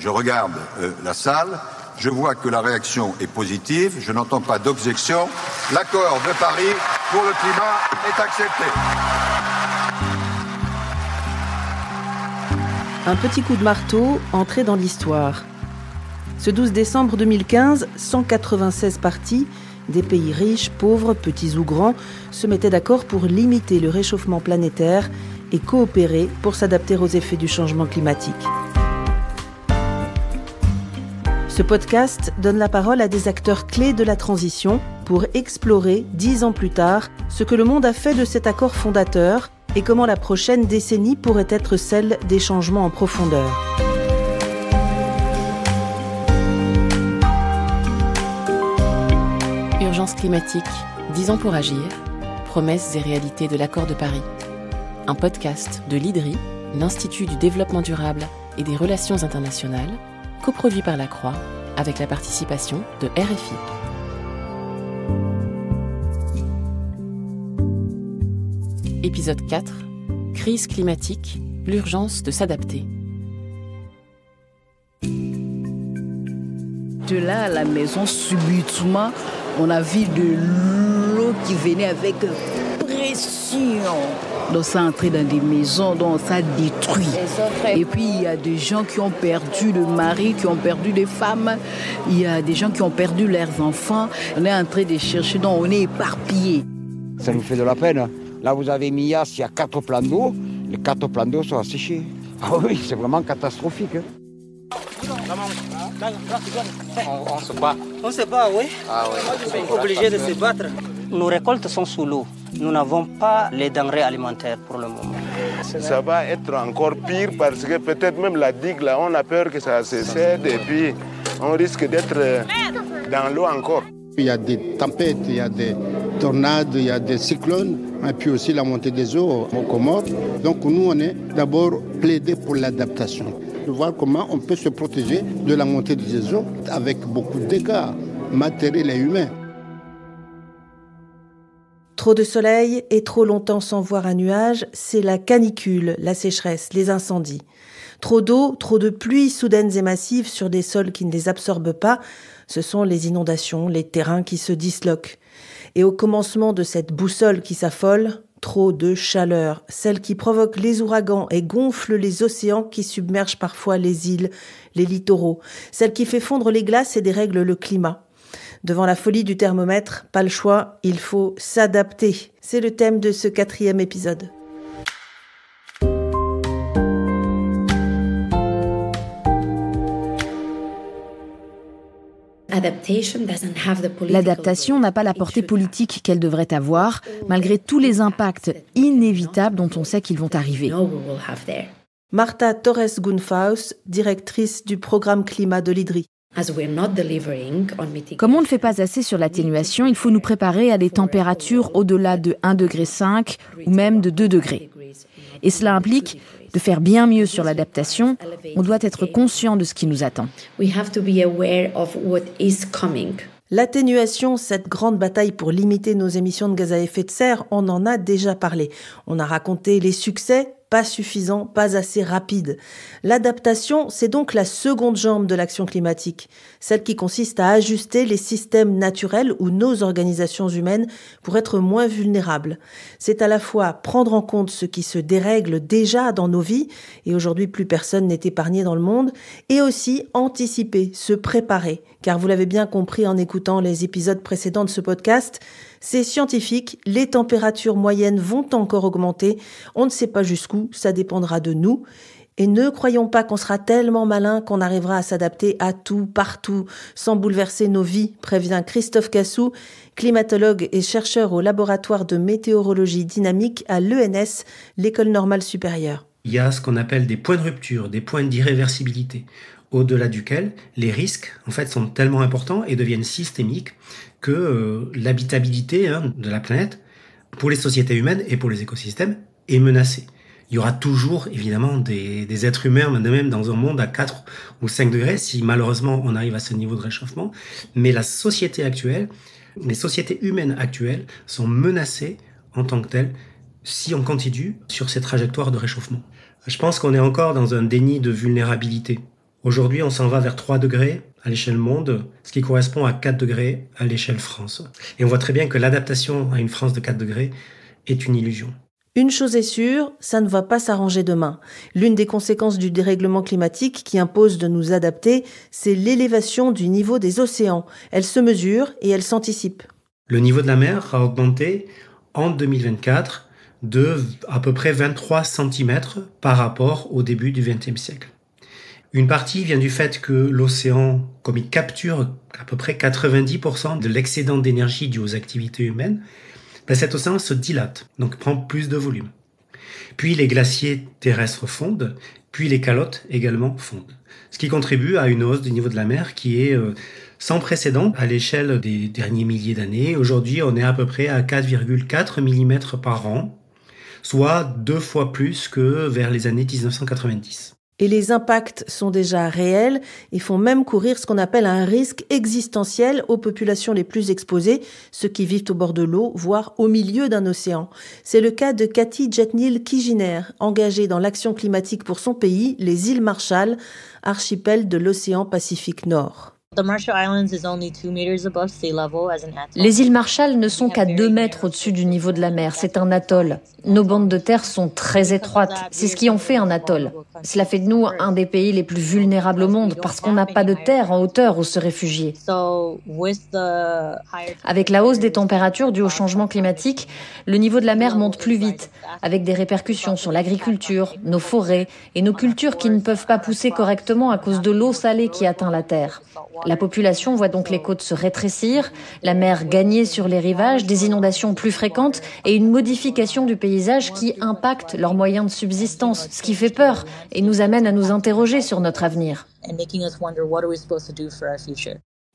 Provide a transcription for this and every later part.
Je regarde la salle, je vois que la réaction est positive, je n'entends pas d'objection. L'accord de Paris pour le climat est accepté. Un petit coup de marteau entré dans l'histoire. Ce 12 décembre 2015, 196 partis, des pays riches, pauvres, petits ou grands, se mettaient d'accord pour limiter le réchauffement planétaire et coopérer pour s'adapter aux effets du changement climatique. Ce podcast donne la parole à des acteurs clés de la transition pour explorer, 10 ans plus tard, ce que le monde a fait de cet accord fondateur et comment la prochaine décennie pourrait être celle des changements en profondeur. Urgence climatique, 10 ans pour agir, promesses et réalités de l'accord de Paris. Un podcast de l'IDRI, l'Institut du développement durable et des relations internationales, coproduit par la Croix, avec la participation de RFI. Épisode 4, crise climatique, l'urgence de s'adapter. De là à la maison, subitement, on a vu de l'eau qui venait avec pression. Donc ça a entré dans des maisons, donc ça a détruit. Et puis il y a des gens qui ont perdu le mari, qui ont perdu des femmes. Il y a des gens qui ont perdu leurs enfants. On est en train de chercher, donc on est éparpillés. Ça nous fait de la peine. Là, vous avez Mias, il y a 4 plans d'eau. Les 4 plans d'eau sont asséchés. Ah oui, c'est vraiment catastrophique. On se bat. On se bat, oui. Ah oui. On est obligé de se battre. Nos récoltes sont sous l'eau. Nous n'avons pas les denrées alimentaires pour le moment. Ça va être encore pire parce que peut-être même la digue, là, on a peur que ça se cède et puis on risque d'être dans l'eau encore. Il y a des tempêtes, il y a des tornades, il y a des cyclones, et puis aussi la montée des eaux aux Comores. Donc nous, on est d'abord plaidé pour l'adaptation. De voir comment on peut se protéger de la montée des eaux avec beaucoup de dégâts matériels et humains. Trop de soleil et trop longtemps sans voir un nuage, c'est la canicule, la sécheresse, les incendies. Trop d'eau, trop de pluies soudaines et massives sur des sols qui ne les absorbent pas, ce sont les inondations, les terrains qui se disloquent. Et au commencement de cette boussole qui s'affole, trop de chaleur, celle qui provoque les ouragans et gonfle les océans qui submergent parfois les îles, les littoraux, celle qui fait fondre les glaces et dérègle le climat. Devant la folie du thermomètre, pas le choix, il faut s'adapter. C'est le thème de ce 4e épisode. L'adaptation n'a pas la portée politique qu'elle devrait avoir, malgré tous les impacts inévitables dont on sait qu'ils vont arriver. Marta Torres-Gunfaus, directrice du programme climat de l'IDRI. Comme on ne fait pas assez sur l'atténuation, il faut nous préparer à des températures au-delà de 1,5 degré ou même de 2 degrés. Et cela implique de faire bien mieux sur l'adaptation. On doit être conscient de ce qui nous attend. L'atténuation, cette grande bataille pour limiter nos émissions de gaz à effet de serre, on en a déjà parlé. On a raconté les succès, pas suffisants, pas assez rapides. L'adaptation, c'est donc la seconde jambe de l'action climatique, celle qui consiste à ajuster les systèmes naturels ou nos organisations humaines pour être moins vulnérables. C'est à la fois prendre en compte ce qui se dérègle déjà dans nos vies, et aujourd'hui plus personne n'est épargné dans le monde, et aussi anticiper, se préparer. Car vous l'avez bien compris en écoutant les épisodes précédents de ce podcast, c'est scientifique, les températures moyennes vont encore augmenter, on ne sait pas jusqu'où, ça dépendra de nous. Et ne croyons pas qu'on sera tellement malin qu'on arrivera à s'adapter à tout, partout, sans bouleverser nos vies, prévient Christophe Cassou, climatologue et chercheur au laboratoire de météorologie dynamique à l'ENS, l'École normale supérieure. Il y a ce qu'on appelle des points de rupture, des points d'irréversibilité, au-delà duquel les risques en fait sont tellement importants et deviennent systémiques que l'habitabilité de la planète, pour les sociétés humaines et pour les écosystèmes, est menacée. Il y aura toujours, évidemment, des êtres humains, même dans un monde à 4 ou 5 degrés, si malheureusement on arrive à ce niveau de réchauffement. Mais la société actuelle, les sociétés humaines actuelles sont menacées en tant que telles si on continue sur ces trajectoires de réchauffement. Je pense qu'on est encore dans un déni de vulnérabilité. Aujourd'hui, on s'en va vers 3 degrés à l'échelle monde, ce qui correspond à 4 degrés à l'échelle France. Et on voit très bien que l'adaptation à une France de 4 degrés est une illusion. Une chose est sûre, ça ne va pas s'arranger demain. L'une des conséquences du dérèglement climatique qui impose de nous adapter, c'est l'élévation du niveau des océans. Elle se mesure et elle s'anticipe. Le niveau de la mer a augmenté en 2024 de à peu près 23 cm par rapport au début du XXe siècle. Une partie vient du fait que l'océan, comme il capture à peu près 90% de l'excédent d'énergie dû aux activités humaines, cet océan se dilate, donc prend plus de volume. Puis les glaciers terrestres fondent, puis les calottes également fondent. Ce qui contribue à une hausse du niveau de la mer qui est sans précédent à l'échelle des derniers milliers d'années. Aujourd'hui, on est à peu près à 4,4 mm par an, soit 2 fois plus que vers les années 1990. Et les impacts sont déjà réels et font même courir ce qu'on appelle un risque existentiel aux populations les plus exposées, ceux qui vivent au bord de l'eau, voire au milieu d'un océan. C'est le cas de Cathy Jetnil-Kijiner, engagée dans l'action climatique pour son pays, les îles Marshall, archipel de l'océan Pacifique Nord. Les îles Marshall ne sont qu'à 2 mètres au-dessus du niveau de la mer. C'est un atoll. Nos bandes de terre sont très étroites. C'est ce qui en fait un atoll. Cela fait de nous un des pays les plus vulnérables au monde parce qu'on n'a pas de terre en hauteur où se réfugier. Avec la hausse des températures due au changement climatique, le niveau de la mer monte plus vite, avec des répercussions sur l'agriculture, nos forêts et nos cultures qui ne peuvent pas pousser correctement à cause de l'eau salée qui atteint la terre. La population voit donc les côtes se rétrécir, la mer gagner sur les rivages, des inondations plus fréquentes et une modification du paysage qui impacte leurs moyens de subsistance, ce qui fait peur et nous amène à nous interroger sur notre avenir.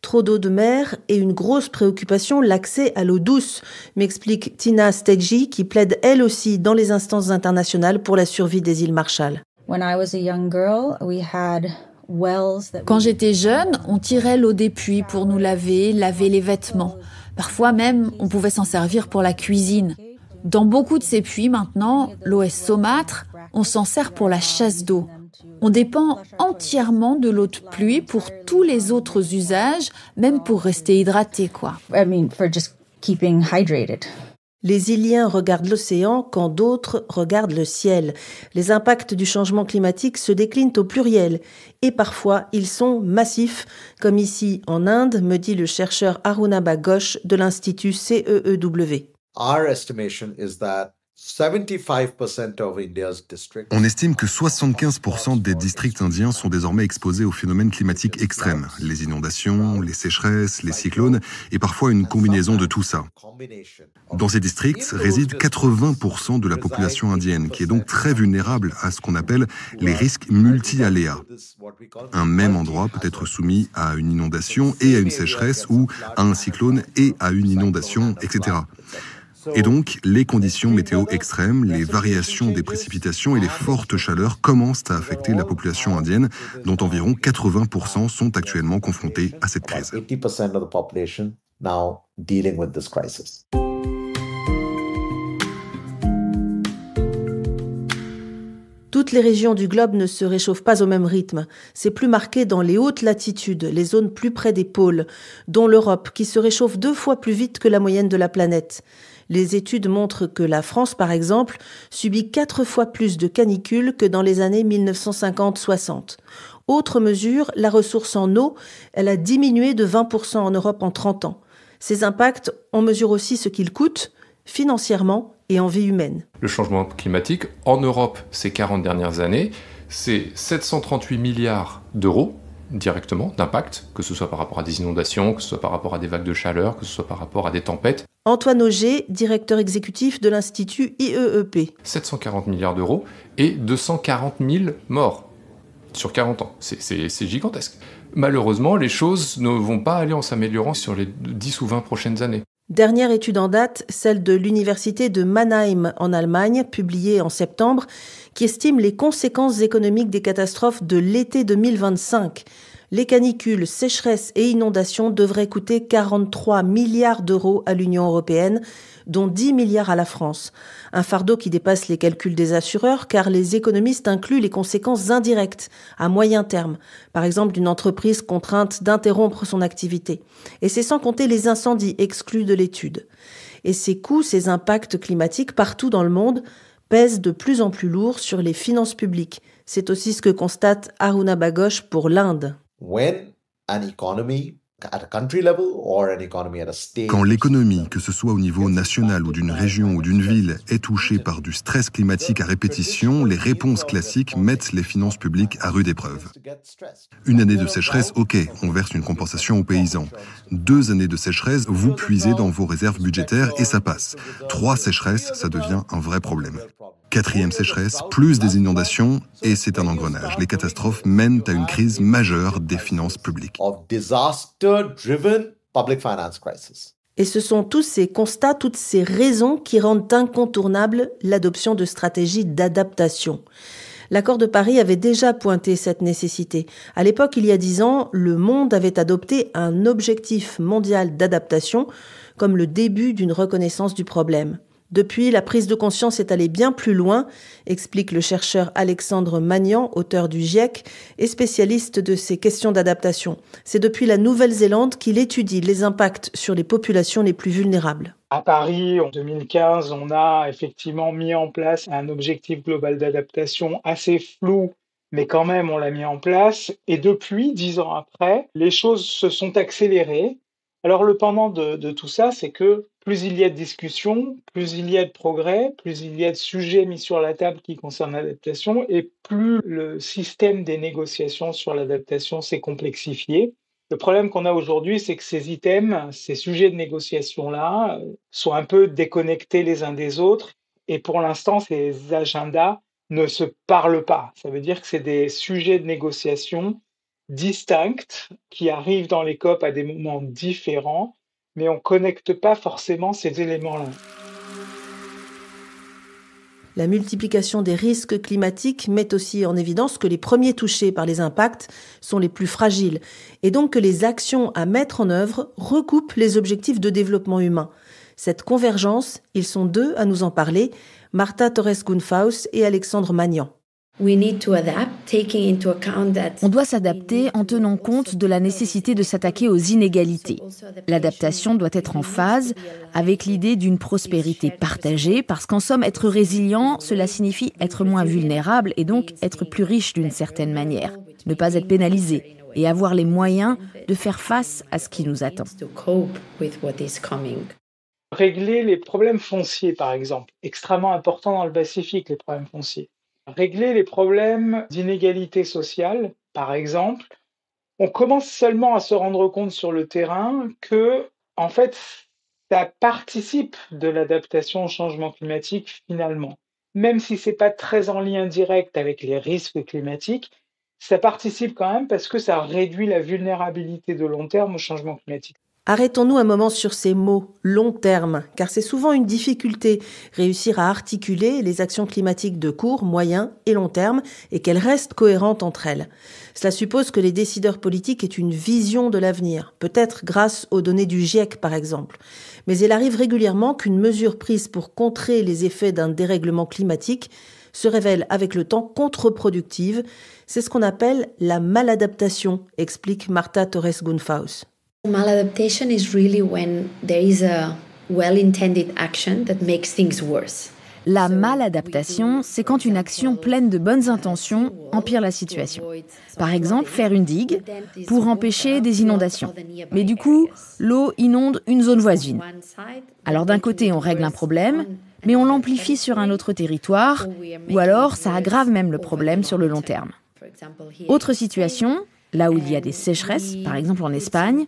Trop d'eau de mer et une grosse préoccupation, l'accès à l'eau douce, m'explique Tina Steggi, qui plaide elle aussi dans les instances internationales pour la survie des îles Marshall. Quand j'étais jeune, on tirait l'eau des puits pour nous laver les vêtements. Parfois même, on pouvait s'en servir pour la cuisine. Dans beaucoup de ces puits maintenant, l'eau est saumâtre, on s'en sert pour la chasse d'eau. On dépend entièrement de l'eau de pluie pour tous les autres usages, même pour rester hydraté, quoi. Les Iliens regardent l'océan quand d'autres regardent le ciel. Les impacts du changement climatique se déclinent au pluriel et parfois ils sont massifs, comme ici en Inde, me dit le chercheur Arunabha Ghosh de l'Institut CEEW. On estime que 75% des districts indiens sont désormais exposés aux phénomènes climatiques extrêmes, les inondations, les sécheresses, les cyclones et parfois une combinaison de tout ça. Dans ces districts résident 80% de la population indienne, qui est donc très vulnérable à ce qu'on appelle les risques multi-aléas. Un même endroit peut être soumis à une inondation et à une sécheresse ou à un cyclone et à une inondation, etc. Et donc, les conditions météo extrêmes, les variations des précipitations et les fortes chaleurs commencent à affecter la population indienne, dont environ 80% sont actuellement confrontés à cette crise. Toutes les régions du globe ne se réchauffent pas au même rythme. C'est plus marqué dans les hautes latitudes, les zones plus près des pôles, dont l'Europe, qui se réchauffe 2 fois plus vite que la moyenne de la planète. Les études montrent que la France, par exemple, subit 4 fois plus de canicules que dans les années 1950-60. Autre mesure, la ressource en eau, elle a diminué de 20% en Europe en 30 ans. Ces impacts, on mesure aussi ce qu'ils coûtent, financièrement et en vie humaine. Le changement climatique, en Europe, ces 40 dernières années, c'est 738 milliards d'euros directement d'impact, que ce soit par rapport à des inondations, que ce soit par rapport à des vagues de chaleur, que ce soit par rapport à des tempêtes. Antoine Auger, directeur exécutif de l'Institut IEEP. 740 milliards d'euros et 240 000 morts sur 40 ans. C'est gigantesque. Malheureusement, les choses ne vont pas aller en s'améliorant sur les 10 ou 20 prochaines années. Dernière étude en date, celle de l'université de Mannheim en Allemagne, publiée en septembre, qui estime les conséquences économiques des catastrophes de l'été 2025. Les canicules, sécheresses et inondations devraient coûter 43 milliards d'euros à l'Union européenne, dont 10 milliards à la France. Un fardeau qui dépasse les calculs des assureurs car les économistes incluent les conséquences indirectes à moyen terme, par exemple d'une entreprise contrainte d'interrompre son activité. Et c'est sans compter les incendies exclus de l'étude. Et ces coûts, ces impacts climatiques partout dans le monde pèsent de plus en plus lourd sur les finances publiques. C'est aussi ce que constate Aruna Baghosh pour l'Inde. Quand l'économie, que ce soit au niveau national ou d'une région ou d'une ville, est touchée par du stress climatique à répétition, les réponses classiques mettent les finances publiques à rude épreuve. Une année de sécheresse, ok, on verse une compensation aux paysans. 2 années de sécheresse, vous puisez dans vos réserves budgétaires et ça passe. 3 sécheresses, ça devient un vrai problème. 4e sécheresse, plus des inondations, et c'est un engrenage. Les catastrophes mènent à une crise majeure des finances publiques. Et ce sont tous ces constats, toutes ces raisons qui rendent incontournable l'adoption de stratégies d'adaptation. L'accord de Paris avait déjà pointé cette nécessité. À l'époque, il y a 10 ans, le monde avait adopté un objectif mondial d'adaptation comme le début d'une reconnaissance du problème. Depuis, la prise de conscience est allée bien plus loin, explique le chercheur Alexandre Magnan, auteur du GIEC et spécialiste de ces questions d'adaptation. C'est depuis la Nouvelle-Zélande qu'il étudie les impacts sur les populations les plus vulnérables. À Paris, en 2015, on a effectivement mis en place un objectif global d'adaptation assez flou, mais quand même on l'a mis en place. Et depuis, 10 ans après, les choses se sont accélérées. Alors le pendant de tout ça, c'est que plus il y a de discussions, plus il y a de progrès, plus il y a de sujets mis sur la table qui concernent l'adaptation, et plus le système des négociations sur l'adaptation s'est complexifié. Le problème qu'on a aujourd'hui, c'est que ces items, ces sujets de négociation-là, sont un peu déconnectés les uns des autres, et pour l'instant, ces agendas ne se parlent pas. Ça veut dire que c'est des sujets de négociation distincts qui arrivent dans les COP à des moments différents, mais on ne connecte pas forcément ces éléments-là. La multiplication des risques climatiques met aussi en évidence que les premiers touchés par les impacts sont les plus fragiles, et donc que les actions à mettre en œuvre recoupent les objectifs de développement humain. Cette convergence, ils sont 2 à nous en parler, Marta Torres-Gunfaus et Alexandre Magnan. On doit s'adapter en tenant compte de la nécessité de s'attaquer aux inégalités. L'adaptation doit être en phase avec l'idée d'une prospérité partagée, parce qu'en somme, être résilient, cela signifie être moins vulnérable et donc être plus riche d'une certaine manière, ne pas être pénalisé et avoir les moyens de faire face à ce qui nous attend. Régler les problèmes fonciers, par exemple, extrêmement important dans le Pacifique, les problèmes fonciers. Régler les problèmes d'inégalité sociale, par exemple, on commence seulement à se rendre compte sur le terrain que, en fait, ça participe de l'adaptation au changement climatique finalement. Même si ce n'est pas très en lien direct avec les risques climatiques, ça participe quand même parce que ça réduit la vulnérabilité de long terme au changement climatique. Arrêtons-nous un moment sur ces mots « long terme », car c'est souvent une difficulté, réussir à articuler les actions climatiques de court, moyen et long terme, et qu'elles restent cohérentes entre elles. Cela suppose que les décideurs politiques aient une vision de l'avenir, peut-être grâce aux données du GIEC par exemple. Mais il arrive régulièrement qu'une mesure prise pour contrer les effets d'un dérèglement climatique se révèle avec le temps contre-productive. C'est ce qu'on appelle la maladaptation, explique Marta Torres-Gunfaus. Maladaptation is really when there is a well-intended action that makes things worse. La maladaptation, c'est quand une action pleine de bonnes intentions empire la situation. Par exemple, faire une digue pour empêcher des inondations. Mais du coup, l'eau inonde une zone voisine. Alors d'un côté, on règle un problème, mais on l'amplifie sur un autre territoire, ou alors ça aggrave même le problème sur le long terme. Autre situation, là où il y a des sécheresses, par exemple en Espagne,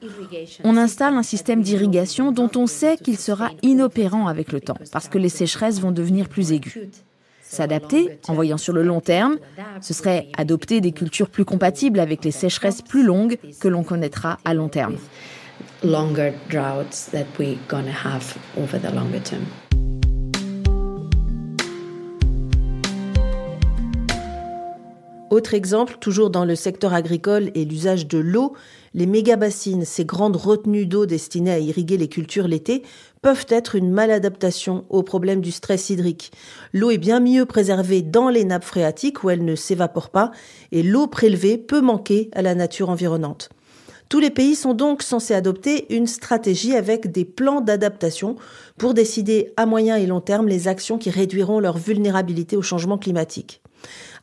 on installe un système d'irrigation dont on sait qu'il sera inopérant avec le temps, parce que les sécheresses vont devenir plus aiguës. S'adapter, en voyant sur le long terme, ce serait adopter des cultures plus compatibles avec les sécheresses plus longues que l'on connaîtra à long terme. Longer droughts that we're gonna have over the longer term. Autre exemple, toujours dans le secteur agricole et l'usage de l'eau, les méga-bassines, ces grandes retenues d'eau destinées à irriguer les cultures l'été, peuvent être une maladaptation au problème du stress hydrique. L'eau est bien mieux préservée dans les nappes phréatiques où elle ne s'évapore pas et l'eau prélevée peut manquer à la nature environnante. Tous les pays sont donc censés adopter une stratégie avec des plans d'adaptation pour décider à moyen et long terme les actions qui réduiront leur vulnérabilité au changement climatique.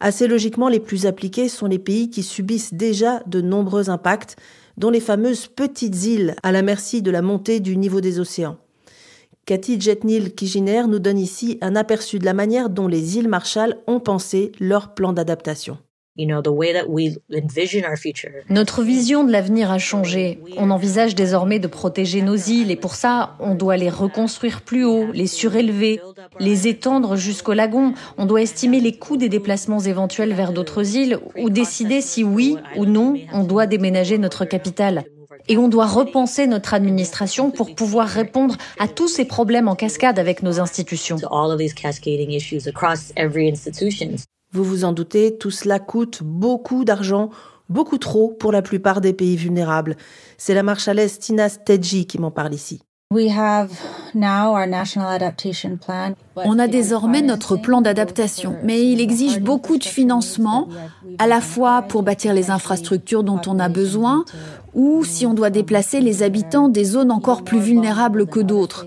Assez logiquement, les plus appliqués sont les pays qui subissent déjà de nombreux impacts, dont les fameuses petites îles à la merci de la montée du niveau des océans. Cathy Jetnil-Kijiner nous donne ici un aperçu de la manière dont les îles Marshall ont pensé leur plan d'adaptation. Notre vision de l'avenir a changé. On envisage désormais de protéger nos îles et pour ça, on doit les reconstruire plus haut, les surélever, les étendre jusqu'au lagon. On doit estimer les coûts des déplacements éventuels vers d'autres îles ou décider si oui ou non on doit déménager notre capitale. Et on doit repenser notre administration pour pouvoir répondre à tous ces problèmes en cascade avec nos institutions. Vous vous en doutez, tout cela coûte beaucoup d'argent, beaucoup trop pour la plupart des pays vulnérables. C'est la marshallaise Tina Stedji qui m'en parle ici. On a désormais notre plan d'adaptation, mais il exige beaucoup de financement, à la fois pour bâtir les infrastructures dont on a besoin, ou si on doit déplacer les habitants des zones encore plus vulnérables que d'autres.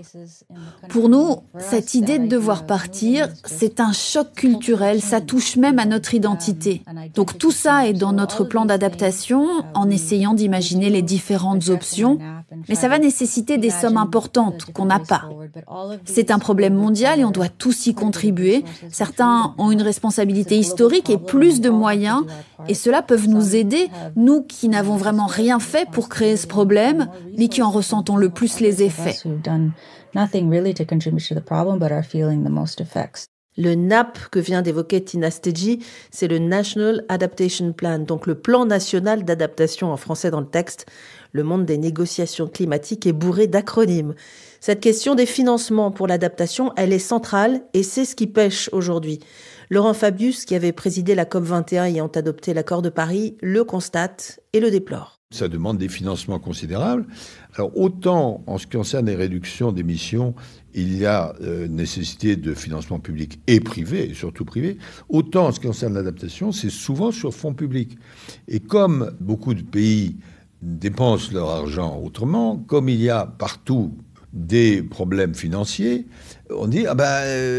Pour nous, cette idée de devoir partir, c'est un choc culturel, ça touche même à notre identité. Donc tout ça est dans notre plan d'adaptation, en essayant d'imaginer les différentes options, mais ça va nécessiter des sommes importantes qu'on n'a pas. C'est un problème mondial et on doit tous y contribuer. Certains ont une responsabilité historique et plus de moyens, et ceux-là peuvent nous aider, nous qui n'avons vraiment rien fait pour créer ce problème, mais qui en ressentons le plus les effets. Le NAP que vient d'évoquer Tina Stedji, c'est le National Adaptation Plan, donc le plan national d'adaptation en français dans le texte. Le monde des négociations climatiques est bourré d'acronymes. Cette question des financements pour l'adaptation, elle est centrale et c'est ce qui pêche aujourd'hui. Laurent Fabius, qui avait présidé la COP21 ayant adopté l'accord de Paris, le constate et le déplore. Ça demande des financements considérables. Alors autant en ce qui concerne les réductions d'émissions, il y a nécessité de financement public et privé, et surtout privé, autant en ce qui concerne l'adaptation, c'est souvent sur fonds publics. Et comme beaucoup de pays dépensent leur argent autrement, comme il y a partout des problèmes financiers, on dit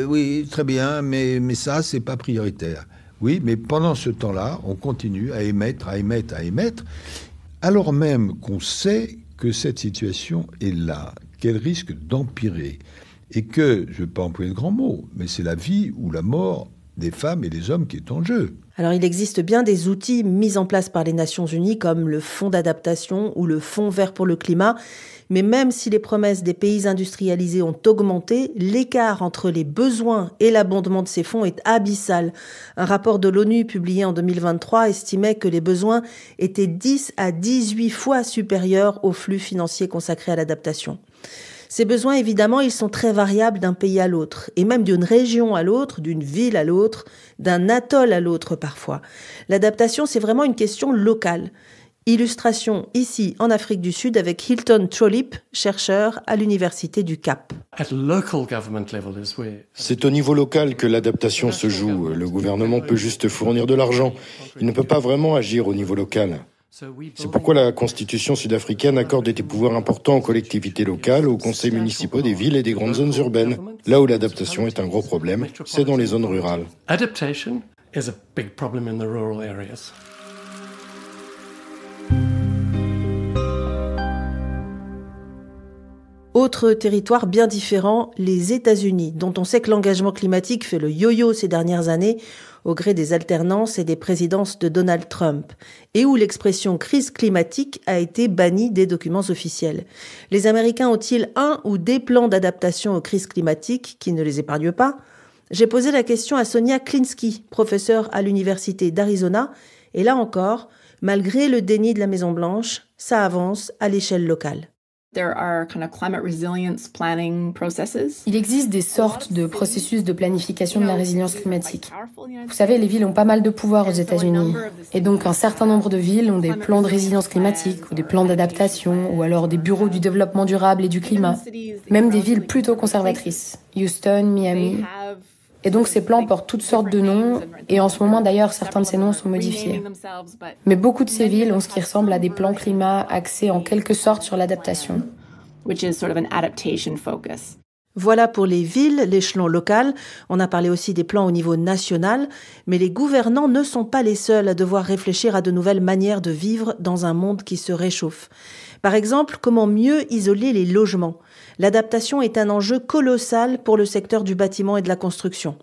oui, très bien, mais ça, c'est pas prioritaire. Oui, mais pendant ce temps-là, on continue à émettre, alors même qu'on sait que cette situation est là, qu'elle risque d'empirer, et que, je ne vais pas employer de grands mots, mais c'est la vie ou la mort des femmes et des hommes qui est en jeu. Alors il existe bien des outils mis en place par les Nations Unies comme le Fonds d'adaptation ou le Fonds vert pour le climat, mais même si les promesses des pays industrialisés ont augmenté, l'écart entre les besoins et l'abondement de ces fonds est abyssal. Un rapport de l'ONU publié en 2023 estimait que les besoins étaient 10 à 18 fois supérieurs aux flux financiers consacrés à l'adaptation. Ces besoins, évidemment, ils sont très variables d'un pays à l'autre, et même d'une région à l'autre, d'une ville à l'autre, d'un atoll à l'autre parfois. L'adaptation, c'est vraiment une question locale. Illustration ici en Afrique du Sud avec Hilton Trolip, chercheur à l'université du Cap. C'est au niveau local que l'adaptation se joue. Le gouvernement peut juste fournir de l'argent. Il ne peut pas vraiment agir au niveau local. C'est pourquoi la constitution sud-africaine accorde des pouvoirs importants aux collectivités locales, aux conseils municipaux des villes et des grandes zones urbaines. Là où l'adaptation est un gros problème, c'est dans les zones rurales. Adaptation is a big problem in the rural areas. Autre territoire bien différent, les États-Unis, dont on sait que l'engagement climatique fait le yo-yo ces dernières années, au gré des alternances et des présidences de Donald Trump, et où l'expression crise climatique a été bannie des documents officiels. Les Américains ont-ils un ou des plans d'adaptation aux crises climatiques qui ne les épargnent pas ? J'ai posé la question à Sonia Klinsky, professeure à l'université d'Arizona, et là encore, malgré le déni de la Maison-Blanche, ça avance à l'échelle locale. Il existe des sortes de processus de planification de la résilience climatique. Vous savez, les villes ont pas mal de pouvoir aux États-Unis. Et donc, un certain nombre de villes ont des plans de résilience climatique, ou des plans d'adaptation, ou alors des bureaux du développement durable et du climat. Même des villes plutôt conservatrices. Houston, Miami. Et donc ces plans portent toutes sortes de noms, et en ce moment d'ailleurs certains de ces noms sont modifiés. Mais beaucoup de ces villes ont ce qui ressemble à des plans climat axés en quelque sorte sur l'adaptation. Voilà pour les villes, l'échelon local. On a parlé aussi des plans au niveau national, mais les gouvernants ne sont pas les seuls à devoir réfléchir à de nouvelles manières de vivre dans un monde qui se réchauffe. Par exemple, comment mieux isoler les logements ? L'adaptation est un enjeu colossal pour le secteur du bâtiment et de la construction.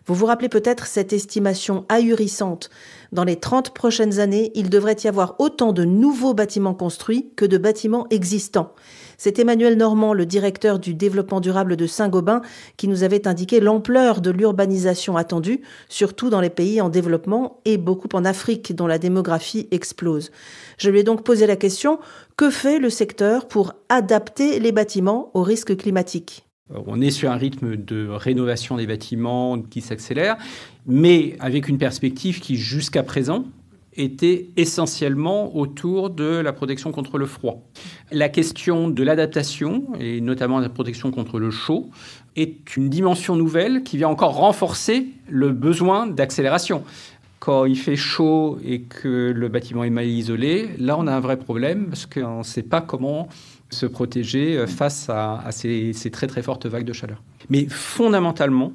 Vous vous rappelez peut-être cette estimation ahurissante. Dans les 30 prochaines années, il devrait y avoir autant de nouveaux bâtiments construits que de bâtiments existants. C'est Emmanuel Normand, le directeur du développement durable de Saint-Gobain, qui nous avait indiqué l'ampleur de l'urbanisation attendue, surtout dans les pays en développement et beaucoup en Afrique, dont la démographie explose. Je lui ai donc posé la question, que fait le secteur pour adapter les bâtiments aux risques climatiques ? On est sur un rythme de rénovation des bâtiments qui s'accélère, mais avec une perspective qui, jusqu'à présent, était essentiellement autour de la protection contre le froid. La question de l'adaptation, et notamment la protection contre le chaud, est une dimension nouvelle qui vient encore renforcer le besoin d'accélération. Quand il fait chaud et que le bâtiment est mal isolé, là on a un vrai problème parce qu'on ne sait pas comment se protéger face à ces très très fortes vagues de chaleur. Mais fondamentalement,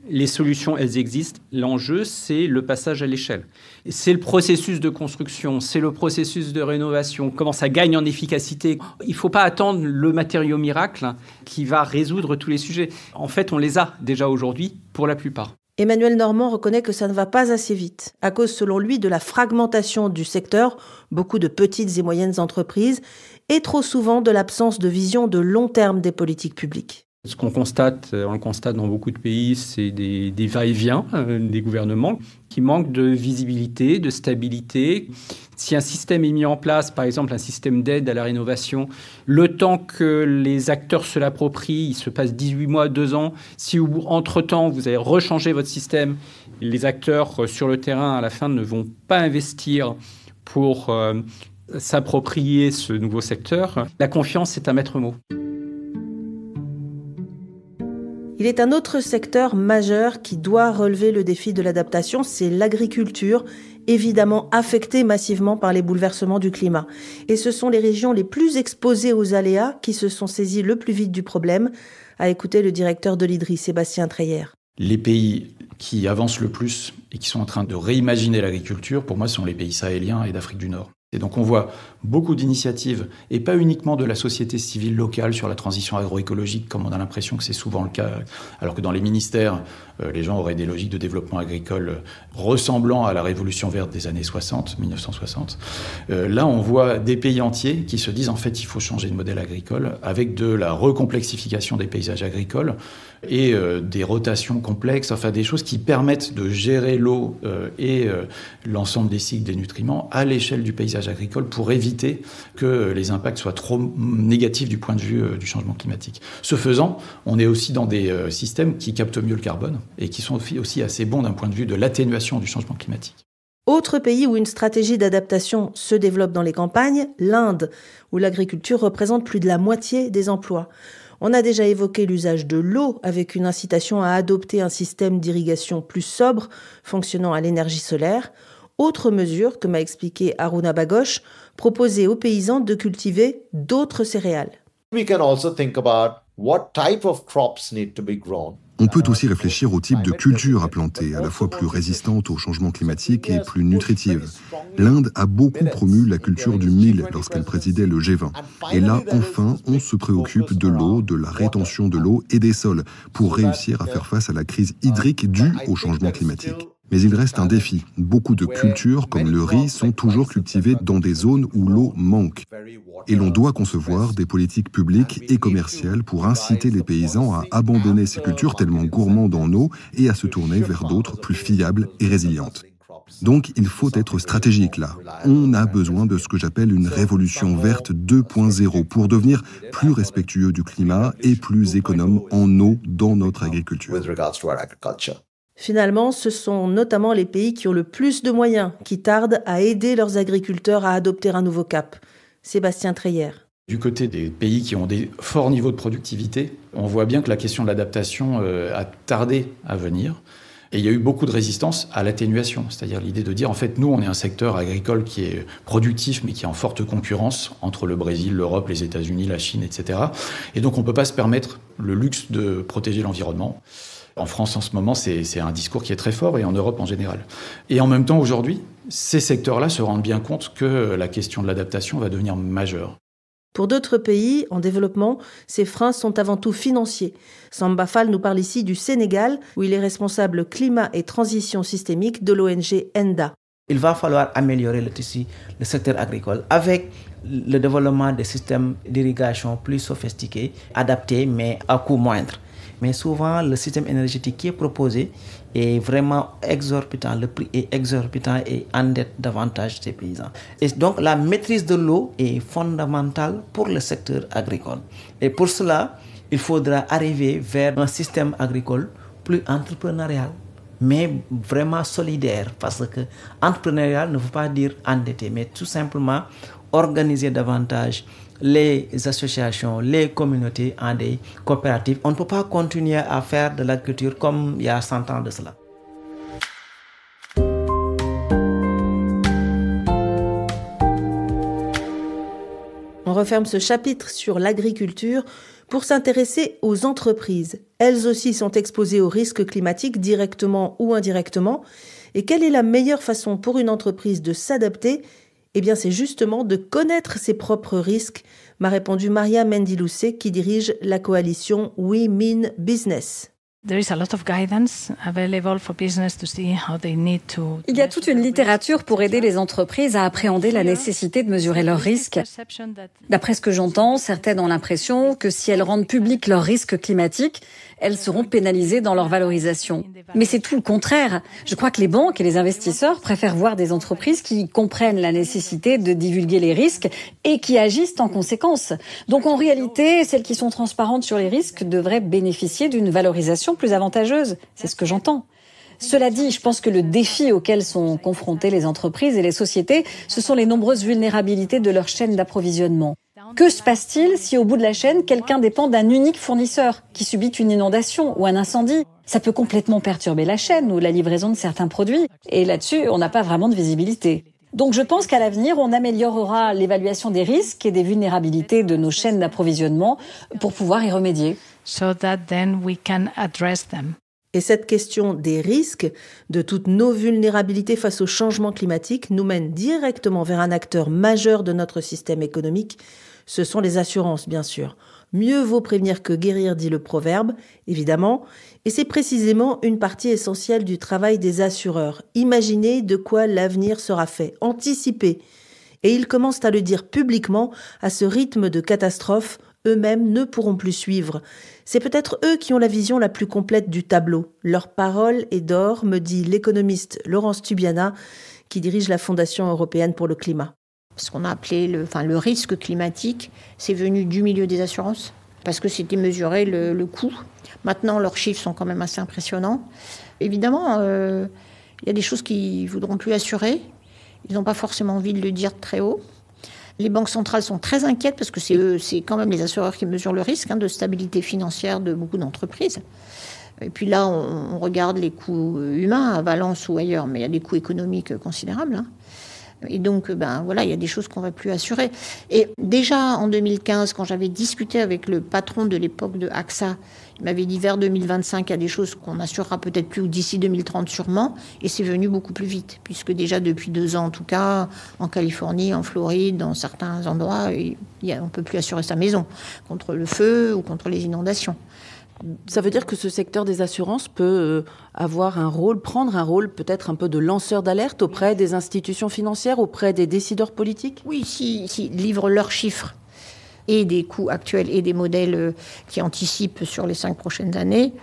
les solutions, elles existent. L'enjeu, c'est le passage à l'échelle. C'est le processus de construction, c'est le processus de rénovation, comment ça gagne en efficacité. Il ne faut pas attendre le matériau miracle qui va résoudre tous les sujets. En fait, on les a déjà aujourd'hui pour la plupart. Emmanuel Normand reconnaît que ça ne va pas assez vite, à cause, selon lui, de la fragmentation du secteur, beaucoup de petites et moyennes entreprises, et trop souvent de l'absence de vision de long terme des politiques publiques. Ce qu'on constate, on le constate dans beaucoup de pays, c'est des va-et-vient des gouvernements qui manquent de visibilité, de stabilité. Si un système est mis en place, par exemple un système d'aide à la rénovation, le temps que les acteurs se l'approprient, il se passe 18 mois, 2 ans. Si entre-temps, vous avez rechangé votre système, les acteurs sur le terrain, à la fin, ne vont pas investir pour s'approprier ce nouveau secteur. La confiance est un maître mot. Il est un autre secteur majeur qui doit relever le défi de l'adaptation, c'est l'agriculture, évidemment affectée massivement par les bouleversements du climat. Et ce sont les régions les plus exposées aux aléas qui se sont saisies le plus vite du problème, a écouté le directeur de l'IDRI, Sébastien Treyer. Les pays qui avancent le plus et qui sont en train de réimaginer l'agriculture, pour moi, sont les pays sahéliens et d'Afrique du Nord. Et donc on voit beaucoup d'initiatives, et pas uniquement de la société civile locale sur la transition agroécologique, comme on a l'impression que c'est souvent le cas, alors que dans les ministères, les gens auraient des logiques de développement agricole ressemblant à la révolution verte des années 60, 1960. Là, on voit des pays entiers qui se disent en fait il faut changer de modèle agricole, avec de la recomplexification des paysages agricoles et des rotations complexes, enfin des choses qui permettent de gérer l'eau et l'ensemble des cycles des nutriments à l'échelle du paysage agricole pour éviter que les impacts soient trop négatifs du point de vue du changement climatique. Ce faisant, on est aussi dans des systèmes qui captent mieux le carbone et qui sont aussi assez bons d'un point de vue de l'atténuation du changement climatique. Autre pays où une stratégie d'adaptation se développe dans les campagnes, l'Inde, où l'agriculture représente plus de la moitié des emplois. On a déjà évoqué l'usage de l'eau avec une incitation à adopter un système d'irrigation plus sobre, fonctionnant à l'énergie solaire. Autre mesure, que m'a expliqué Aruna Bagosh, proposer aux paysans de cultiver d'autres céréales. We can also think about what type of crops need to be grown. On peut aussi réfléchir au type de culture à planter, à la fois plus résistante au changement climatique et plus nutritive. L'Inde a beaucoup promu la culture du mil lorsqu'elle présidait le G20. Et là, enfin, on se préoccupe de l'eau, de la rétention de l'eau et des sols pour réussir à faire face à la crise hydrique due au changement climatique. Mais il reste un défi. Beaucoup de cultures, comme le riz, sont toujours cultivées dans des zones où l'eau manque. Et l'on doit concevoir des politiques publiques et commerciales pour inciter les paysans à abandonner ces cultures tellement gourmandes en eau et à se tourner vers d'autres plus fiables et résilientes. Donc il faut être stratégique là. On a besoin de ce que j'appelle une révolution verte 2.0 pour devenir plus respectueux du climat et plus économe en eau dans notre agriculture. Finalement, ce sont notamment les pays qui ont le plus de moyens qui tardent à aider leurs agriculteurs à adopter un nouveau cap. Sébastien Treyer. Du côté des pays qui ont des forts niveaux de productivité, on voit bien que la question de l'adaptation a tardé à venir. Et il y a eu beaucoup de résistance à l'atténuation, c'est-à-dire l'idée de dire, en fait, nous, on est un secteur agricole qui est productif, mais qui est en forte concurrence entre le Brésil, l'Europe, les États-Unis, la Chine, etc. Et donc, on ne peut pas se permettre le luxe de protéger l'environnement. En France, en ce moment, c'est un discours qui est très fort, et en Europe en général. Et en même temps, aujourd'hui, ces secteurs-là se rendent bien compte que la question de l'adaptation va devenir majeure. Pour d'autres pays en développement, ces freins sont avant tout financiers. Samba Fall nous parle ici du Sénégal, où il est responsable climat et transition systémique de l'ONG ENDA. Il va falloir améliorer le secteur agricole avec le développement des systèmes d'irrigation plus sophistiqués, adaptés, mais à coût moindre. Mais souvent, le système énergétique qui est proposé est vraiment exorbitant. Le prix est exorbitant et endette davantage ces paysans. Et donc, la maîtrise de l'eau est fondamentale pour le secteur agricole. Et pour cela, il faudra arriver vers un système agricole plus entrepreneurial, mais vraiment solidaire. Parce que entrepreneurial ne veut pas dire endetté, mais tout simplement organiser davantage les associations, les communautés en des coopératives. On ne peut pas continuer à faire de l'agriculture comme il y a 100 ans de cela. On referme ce chapitre sur l'agriculture pour s'intéresser aux entreprises. Elles aussi sont exposées aux risques climatiques directement ou indirectement. Et quelle est la meilleure façon pour une entreprise de s'adapter ? Eh bien, c'est justement de connaître ses propres risques, m'a répondu Maria Mendiloucé, qui dirige la coalition We Mean Business. Il y a toute une littérature pour aider les entreprises à appréhender la nécessité de mesurer leurs risques. D'après ce que j'entends, certaines ont l'impression que si elles rendent publics leurs risques climatiques, elles seront pénalisées dans leur valorisation. Mais c'est tout le contraire. Je crois que les banques et les investisseurs préfèrent voir des entreprises qui comprennent la nécessité de divulguer les risques et qui agissent en conséquence. Donc en réalité, celles qui sont transparentes sur les risques devraient bénéficier d'une valorisation plus avantageuse. C'est ce que j'entends. Cela dit, je pense que le défi auquel sont confrontées les entreprises et les sociétés, ce sont les nombreuses vulnérabilités de leur chaîne d'approvisionnement. Que se passe-t-il si au bout de la chaîne, quelqu'un dépend d'un unique fournisseur qui subit une inondation ou un incendie ? Ça peut complètement perturber la chaîne ou la livraison de certains produits. Et là-dessus, on n'a pas vraiment de visibilité. Donc je pense qu'à l'avenir, on améliorera l'évaluation des risques et des vulnérabilités de nos chaînes d'approvisionnement pour pouvoir y remédier. So that then we can address them. Et cette question des risques, de toutes nos vulnérabilités face au changement climatique, nous mène directement vers un acteur majeur de notre système économique. Ce sont les assurances, bien sûr. Mieux vaut prévenir que guérir, dit le proverbe, évidemment. Et c'est précisément une partie essentielle du travail des assureurs. Imaginer de quoi l'avenir sera fait, anticiper. Et ils commencent à le dire publiquement, à ce rythme de catastrophe, eux-mêmes ne pourront plus suivre. C'est peut-être eux qui ont la vision la plus complète du tableau. Leur parole est d'or, me dit l'économiste Laurence Tubiana, qui dirige la Fondation européenne pour le climat. Ce qu'on a appelé le risque climatique, c'est venu du milieu des assurances, parce que c'était mesurer le coût. Maintenant, leurs chiffres sont quand même assez impressionnants. Évidemment, il y a des choses qu'ils ne voudront plus assurer. Ils n'ont pas forcément envie de le dire très haut. Les banques centrales sont très inquiètes parce que c'est quand même les assureurs qui mesurent le risque de stabilité financière de beaucoup d'entreprises. Et puis là, on regarde les coûts humains à Valence ou ailleurs, mais il y a des coûts économiques considérables. Et donc, il y a des choses qu'on ne va plus assurer. Et déjà, en 2015, quand j'avais discuté avec le patron de l'époque de AXA, il m'avait dit vers 2025, il y a des choses qu'on n'assurera peut-être plus, ou d'ici 2030 sûrement, et c'est venu beaucoup plus vite, puisque déjà depuis 2 ans, en tout cas, en Californie, en Floride, dans certains endroits, on ne peut plus assurer sa maison contre le feu ou contre les inondations. Ça veut dire que ce secteur des assurances peut prendre un rôle peut-être un peu de lanceur d'alerte auprès des institutions financières, auprès des décideurs politiques ? Oui, s'ils livrent leurs chiffres et des coûts actuels et des modèles qui anticipent sur les 5 prochaines années,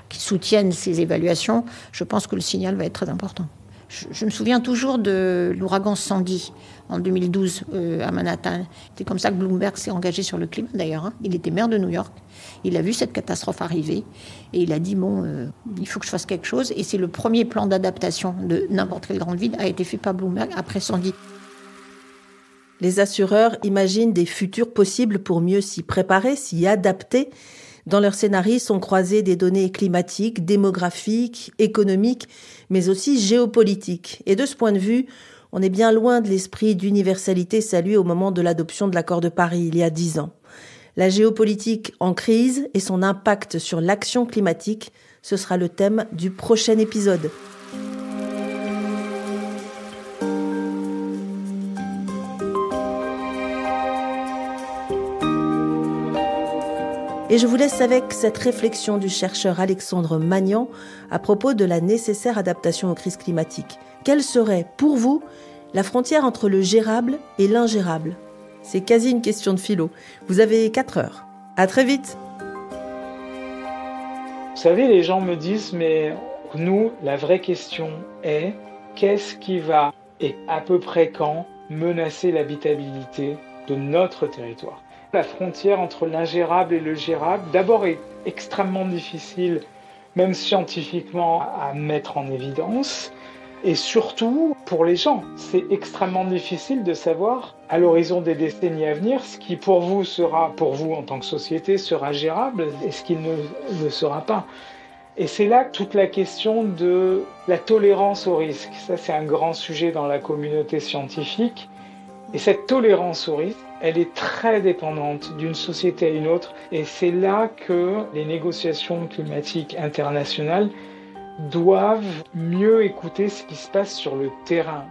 qui soutiennent ces évaluations, je pense que le signal va être très important. Je me souviens toujours de l'ouragan Sandy en 2012 à Manhattan. C'est comme ça que Bloomberg s'est engagé sur le climat d'ailleurs. Il était maire de New York. Il a vu cette catastrophe arriver et il a dit il faut que je fasse quelque chose. Et c'est le premier plan d'adaptation de n'importe quelle grande ville a été fait par Bloomberg après Sandy. Les assureurs imaginent des futurs possibles pour mieux s'y préparer, s'y adapter. Dans leurs scénarios sont croisées des données climatiques, démographiques, économiques, mais aussi géopolitiques. Et de ce point de vue, on est bien loin de l'esprit d'universalité salué au moment de l'adoption de l'accord de Paris il y a 10 ans. La géopolitique en crise et son impact sur l'action climatique, ce sera le thème du prochain épisode. Et je vous laisse avec cette réflexion du chercheur Alexandre Magnan à propos de la nécessaire adaptation aux crises climatiques. Quelle serait, pour vous, la frontière entre le gérable et l'ingérable ? C'est quasi une question de philo. Vous avez 4 heures. À très vite. Vous savez, les gens me disent, mais nous, la vraie question est, qu'est-ce qui va, et à peu près quand, menacer l'habitabilité de notre territoire ? La frontière entre l'ingérable et le gérable, d'abord, est extrêmement difficile, même scientifiquement, à mettre en évidence. Et surtout, pour les gens, c'est extrêmement difficile de savoir, à l'horizon des décennies à venir, ce qui pour vous en tant que société, sera gérable et ce qui ne le sera pas. Et c'est là toute la question de la tolérance au risque. Ça, c'est un grand sujet dans la communauté scientifique. Et cette tolérance au risque, elle est très dépendante d'une société à une autre. Et c'est là que les négociations climatiques internationales doivent mieux écouter ce qui se passe sur le terrain.